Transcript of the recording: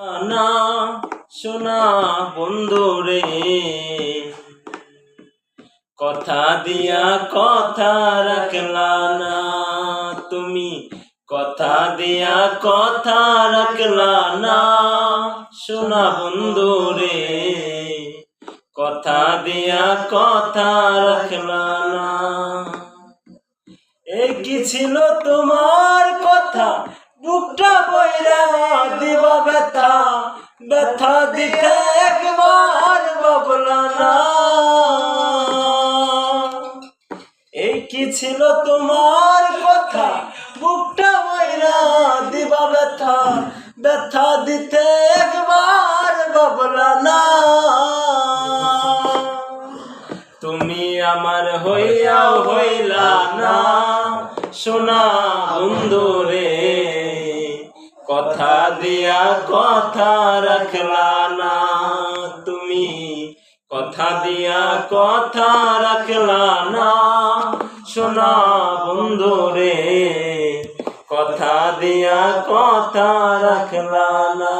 না শোনা বন্ধু রে, কথা দিয়া কথা রাখলা না তুমি, কথা দিয়া কথা রাখলা না শোনা বন্ধু রে, কথা দিয়া কথা রাখলা না। এ কি ছিল তোমার কথা, বুকটা বইরা দিবা ব্যথা, ব্যথা দিতে একবার ভাবলা না। এই কি ছিল তোমার কথা, বুকটা বইরা দিবা ব্যথা, ব্যথা দিতে একবার ভাবলা না। তুমি আমার হইয়াও হইলা না শোনা বন্ধু রে, কথা দিয়া কথা রাখলা না তুমি, কথা দিয়া কথা রাখলা না শোনা বন্ধু রে, কথা দিয়া কথা রাখলা না।